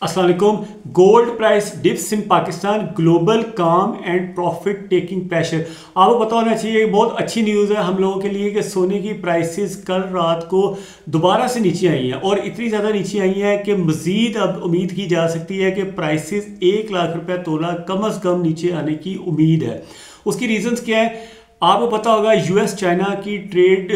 अस्सलाम वालेकुम। Gold price dips इन Pakistan, global काम एंड प्रॉफिट टेकिंग प्रेशर। आपको पता होना चाहिए, बहुत अच्छी न्यूज़ है हम लोगों के लिए कि सोने की प्राइसेस कल रात को दोबारा से नीचे आई हैं और इतनी ज़्यादा नीचे आई हैं कि मज़ीद अब उम्मीद की जा सकती है कि प्राइसेस 1 लाख रुपए तोला कम अज़ कम नीचे आने की उम्मीद है। उसकी रीजंस क्या है आपको पता होगा। यूएस चाइना की ट्रेड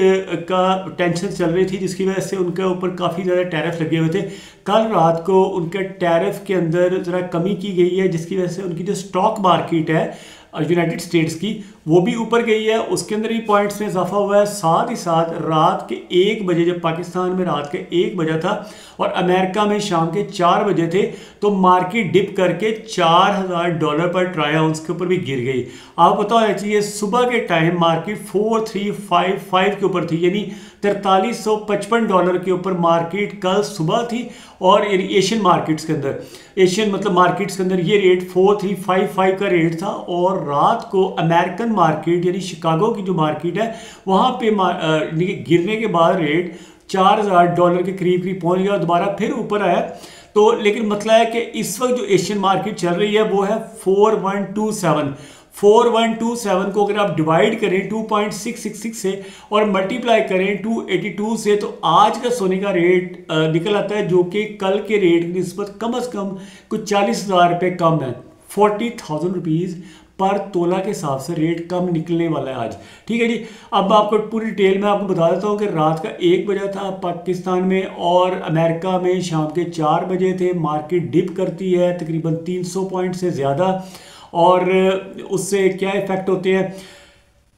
का टेंशन चल रही थी जिसकी वजह से उनके ऊपर काफ़ी ज़्यादा टैरिफ लगे हुए थे। कल रात को उनके टैरिफ के अंदर ज़रा कमी की गई है जिसकी वजह से उनकी जो स्टॉक मार्केट है यूनाइटेड स्टेट्स की वो भी ऊपर गई है, उसके अंदर भी पॉइंट्स में इजाफा हुआ है। साथ ही साथ रात के 1 बजे, जब पाकिस्तान में रात के 1 बजा था और अमेरिका में शाम के 4 बजे थे, तो मार्केट डिप करके $4000 पर ट्राई आउंस के ऊपर भी गिर गई। आपको पता होना चाहिए सुबह के टाइम मार्केट 4355 के ऊपर थी, यानी $4355 के ऊपर मार्केट कल सुबह थी। और एशियन मार्केट्स के अंदर, एशियन मतलब मार्केट्स के अंदर ये रेट 4355 का रेट था। और रात को अमेरिकन मार्केट यानी शिकागो की जो मार्केट है वहाँ पे गिरने के बाद रेट $4000 के करीब करीब पहुँच गया और दोबारा फिर ऊपर आया। तो लेकिन मतलब है कि इस वक्त जो एशियन मार्केट चल रही है वो है 4127 को अगर आप डिवाइड करें 2.666 से और मल्टीप्लाई करें 282 से, तो आज का सोने का रेट निकल आता है जो कि कल के रेट की निस्बत कम अज़ कम कुछ 40,000 रुपये कम है। 40,000 रुपीज़ पर तोला के हिसाब से रेट कम निकलने वाला है आज। ठीक है जी। अब आपको पूरी डिटेल में आपको बता देता हूँ कि रात का 1 बजा था पाकिस्तान में और अमेरिका में शाम के 4 बजे थे। मार्केट डिप करती है तकरीबन 300 पॉइंट से ज़्यादा और उससे क्या इफ़ेक्ट होते हैं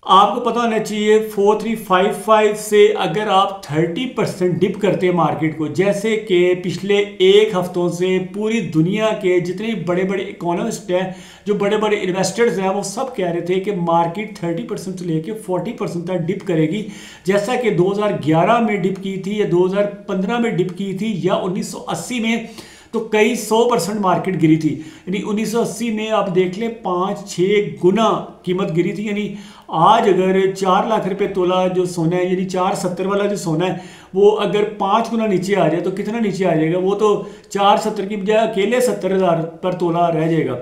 आपको पता होना चाहिए। 4355 से अगर आप 30% डिप करते हैं मार्केट को, जैसे कि पिछले 1 हफ्तों से पूरी दुनिया के जितने बड़े बड़े इकोनॉमिस्ट हैं, जो बड़े बड़े इन्वेस्टर्स हैं, वो सब कह रहे थे कि मार्केट 30% से लेके 40% तक डिप करेगी। जैसा कि 2011 में डिप की थी या 2015 में डिप की थी या 1980 में, तो कई 100% मार्केट गिरी थी। यानी 1980 में आप देख लें 5-6 गुना कीमत गिरी थी। यानी आज अगर 4 लाख रुपए तोला जो सोना है, यानी 470 वाला जो सोना है, वो अगर 5 गुना नीचे आ जाए तो कितना नीचे आ जाएगा? वो तो 470 की बजाय अकेले 70,000 पर तोला रह जाएगा।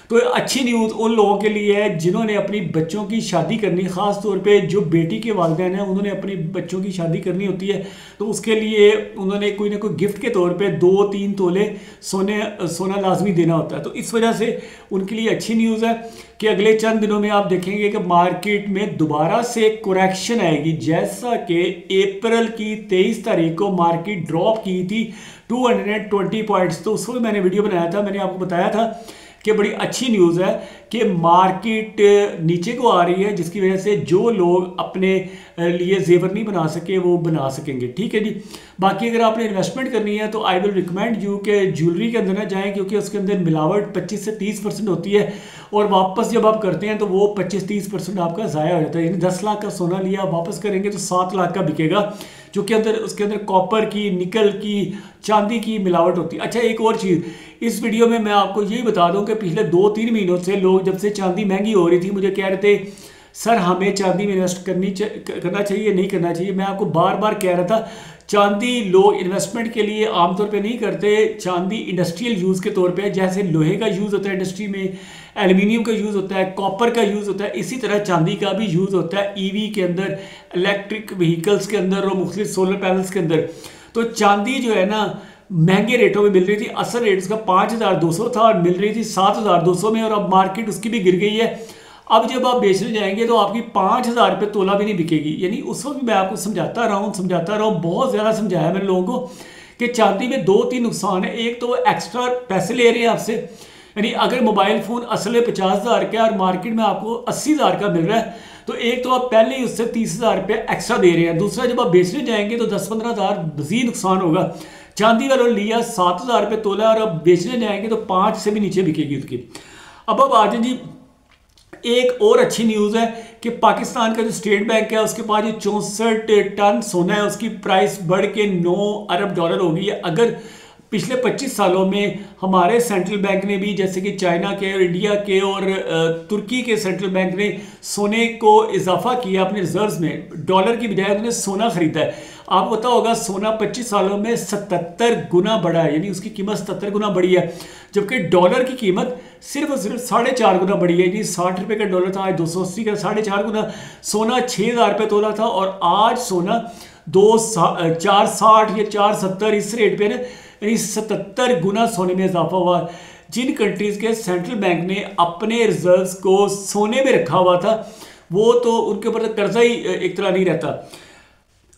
तो अच्छी न्यूज़ उन लोगों के लिए है जिन्होंने अपनी बच्चों की शादी करनी, ख़ास तौर पे जो बेटी के वालिदैन हैं उन्होंने अपनी बच्चों की शादी करनी होती है, तो उसके लिए उन्होंने कोई ना कोई गिफ्ट के तौर पे 2-3 तोले सोना लाजमी देना होता है। तो इस वजह से उनके लिए अच्छी न्यूज़ है कि अगले चंद दिनों में आप देखेंगे कि मार्केट में दोबारा से कोरेक्शन आएगी। जैसा कि अप्रैल की 23 तारीख को मार्केट ड्रॉप की थी 220 पॉइंट्स, तो उस वक्त मैंने वीडियो बनाया था, मैंने आपको बताया था कि बड़ी अच्छी न्यूज़ है कि मार्केट नीचे को आ रही है, जिसकी वजह से जो लोग अपने लिए जेवर नहीं बना सके वो बना सकेंगे। ठीक है जी। बाकी अगर आपने इन्वेस्टमेंट करनी है तो आई विल रिकमेंड यू कि ज्वेलरी के अंदर ना जाएं, क्योंकि उसके अंदर मिलावट 25 से 30% होती है और वापस जब आप करते हैं तो वो 25-30% आपका ज़ाया हो जाता है। यानी 10 लाख का सोना लिया आप वापस करेंगे तो 7 लाख का बिकेगा, जो कि उसके अंदर कॉपर की, निकल की, चांदी की मिलावट होती है। अच्छा, एक और चीज़ इस वीडियो में मैं आपको यही बता दूं कि पिछले 2-3 महीनों से लोग, जब से चांदी महंगी हो रही थी, मुझे कह रहे थे सर हमें चांदी में इन्वेस्ट करना चाहिए, नहीं करना चाहिए। मैं आपको बार बार कह रहा था चांदी लोग इन्वेस्टमेंट के लिए आमतौर पे नहीं करते, चांदी इंडस्ट्रियल यूज़ के तौर पे, जैसे लोहे का यूज़ होता है इंडस्ट्री में, एल्युमिनियम का यूज़ होता है, कॉपर का यूज़ होता है, इसी तरह चांदी का भी यूज़ होता है ईवी के अंदर, इलेक्ट्रिक व्हीकल्स के अंदर और मुख्तलिफ सोलर पैनल्स के अंदर। तो चांदी जो है ना महंगे रेटों में मिल रही थी, असल रेट उसका 5200 था और मिल रही थी 7200 में, और अब मार्केट उसकी भी गिर गई है। अब जब आप बेचने जाएंगे तो आपकी 5000 रुपये तोला भी नहीं बिकेगी। यानी उस वक्त मैं आपको समझाता रहा हूँ, बहुत ज़्यादा समझाया मैंने लोगों को कि चांदी में 2-3 नुकसान है। एक तो वो एक्स्ट्रा पैसे ले रहे हैं आपसे, यानी अगर मोबाइल फ़ोन असल में 50,000 का और मार्केट में आपको 80,000 का मिल रहा है, तो एक तो आप पहले ही उससे 30,000 रुपये एक्स्ट्रा दे रहे हैं। दूसरा, जब आप बेचने जाएंगे तो 10-15,000 मज़ीद नुकसान होगा। चांदी वालों ने लिया 7,000 रुपये तोला और अब बेचने जाएंगे तो 5 से भी नीचे बिकेगी उसकी। अब आ जाए जी, एक और अच्छी न्यूज़ है कि पाकिस्तान का जो स्टेट बैंक है उसके पास जो 64 टन सोना है उसकी प्राइस बढ़ के $9 अरब हो गई है। अगर पिछले 25 सालों में हमारे सेंट्रल बैंक ने भी, जैसे कि चाइना के और इंडिया के और तुर्की के सेंट्रल बैंक ने सोने को इजाफा किया अपने रिजर्व्स में। डॉलर की बजाय उन्होंने सोना खरीदा है। आपको पता होगा सोना 25 सालों में 77 गुना बढ़ा है, यानी उसकी कीमत 77 गुना बढ़ी है, जबकि डॉलर की कीमत सिर्फ 4.5 गुना बढ़ी है। यानी 60 रुपये का डॉलर था, आज 280 का, 4.5 गुना। सोना 6,000 रुपये तोला था और आज सोना 460 या 470 इस रेट पे ना, यानी 77 गुना सोने में इजाफा हुआ। जिन कंट्रीज़ के सेंट्रल बैंक ने अपने रिजर्व्स को सोने में रखा हुआ था, वो तो उनके ऊपर तो कर्जा ही एक तरह नहीं रहता।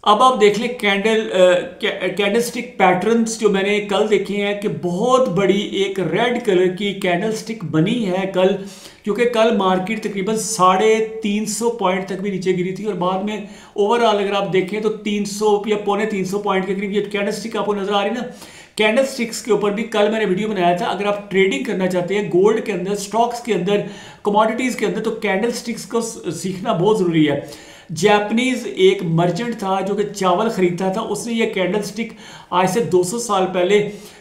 अब आप देख लें कैंडलस्टिक पैटर्न्स जो मैंने कल देखे हैं कि बहुत बड़ी एक रेड कलर की कैंडलस्टिक बनी है कल, क्योंकि कल मार्केट तकरीबन 350 पॉइंट तक भी नीचे गिरी थी और बाद में ओवरऑल अगर आप देखें तो 300 या 350 पॉइंट के करीब ये कैंडलस्टिक आपको नजर आ रही है ना। कैंडलस्टिक्स के ऊपर भी कल मैंने वीडियो बनाया था। अगर आप ट्रेडिंग करना चाहते हैं गोल्ड के अंदर, स्टॉक्स के अंदर, कमोडिटीज़ के अंदर, तो कैंडलस्टिक्स को सीखना बहुत ज़रूरी है। जापानीज एक मर्चेंट था जो कि चावल खरीदता था, उसने ये कैंडलस्टिक आज से 200 साल पहले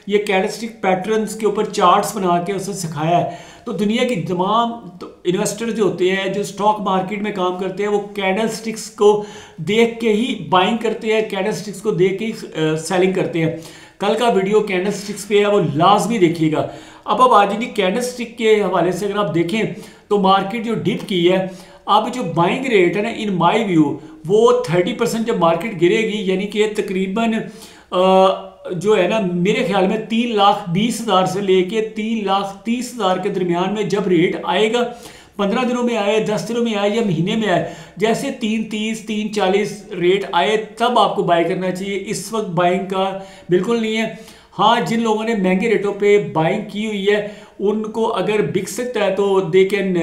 ये कैंडलस्टिक पैटर्न्स के ऊपर चार्ट्स बना के उसने सिखाया है। तो दुनिया की तमाम इन्वेस्टर जो होते हैं, जो स्टॉक मार्केट में काम करते हैं, वो कैंडलस्टिक्स को देख के ही बाइंग करते हैं, कैंडलस्टिक्स को देख के ही सेलिंग करते हैं। कल का वीडियो कैंडलस्टिक्स पे है, वो लाजमी देखिएगा। अब आज की कैंडलस्टिक के हवाले से अगर आप देखें तो मार्केट जो डिप की है, अब जो बाइंग रेट है ना, इन माय व्यू वो 30% जब मार्केट गिरेगी, यानी कि तकरीबन जो है ना, मेरे ख्याल में 3,20,000 से लेके 3,30,000 के दरमियान में जब रेट आएगा, 15 दिनों में आए, 10 दिनों में आए या महीने में आए, जैसे 330, 340 रेट आए तब आपको बाय करना चाहिए। इस वक्त बाइंग का बिल्कुल नहीं है। हाँ, जिन लोगों ने महंगे रेटों पे बाइंग की हुई है उनको अगर बिक सकता है तो दे कैन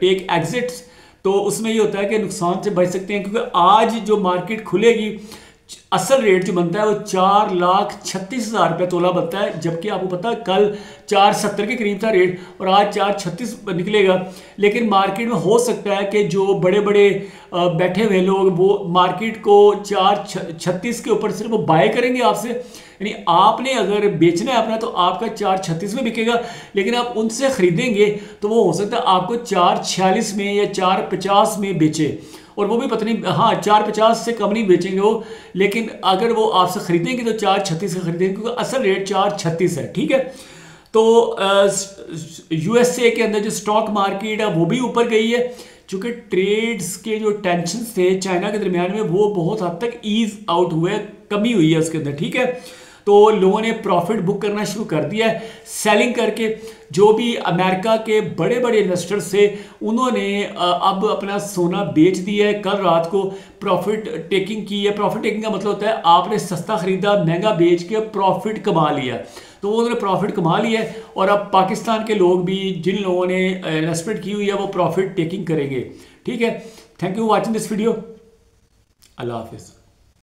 टेक एग्जिट्स, तो उसमें ये होता है कि नुकसान से बच सकते हैं, क्योंकि आज जो मार्केट खुलेगी असल रेट जो बनता है वो 4,36,000 रुपये तोला बनता है, जबकि आपको पता है कल 470 के करीब था रेट और आज 436 निकलेगा। लेकिन मार्केट में हो सकता है कि जो बड़े बड़े बैठे हुए लोग वो मार्केट को 436 के ऊपर सिर्फ वो बाय करेंगे आपसे, यानी आपने अगर बेचना है अपना तो आपका 436 में बिकेगा, लेकिन आप उनसे खरीदेंगे तो वो हो सकता है आपको 446 में या 450 में बेचे, और वो भी पता नहीं, हाँ 450 से कम नहीं बेचेंगे वो, लेकिन अगर वो आपसे खरीदेंगे तो 436 का खरीदेंगे, क्योंकि असल रेट 436 है। ठीक है, तो यूएसए के अंदर जो स्टॉक मार्केट है वो भी ऊपर गई है, चूँकि ट्रेड्स के जो टेंशन थे चाइना के दरमियान में वो बहुत हद तक ईज आउट हुए, कमी हुई है उसके अंदर। ठीक है, तो लोगों ने प्रॉफिट बुक करना शुरू कर दिया है सेलिंग करके। जो भी अमेरिका के बड़े बड़े इन्वेस्टर्स थे उन्होंने अब अपना सोना बेच दिया है। कल रात को प्रॉफिट टेकिंग की है। प्रॉफिट टेकिंग का मतलब होता है आपने सस्ता खरीदा, महंगा बेच के प्रॉफिट कमा लिया, तो उन्होंने प्रॉफिट कमा लिया है। और अब पाकिस्तान के लोग भी, जिन लोगों ने इन्वेस्टमेंट की हुई है, वो प्रॉफिट टेकिंग करेंगे। ठीक है, thank you watching this video. अल्लाह हाफिज़।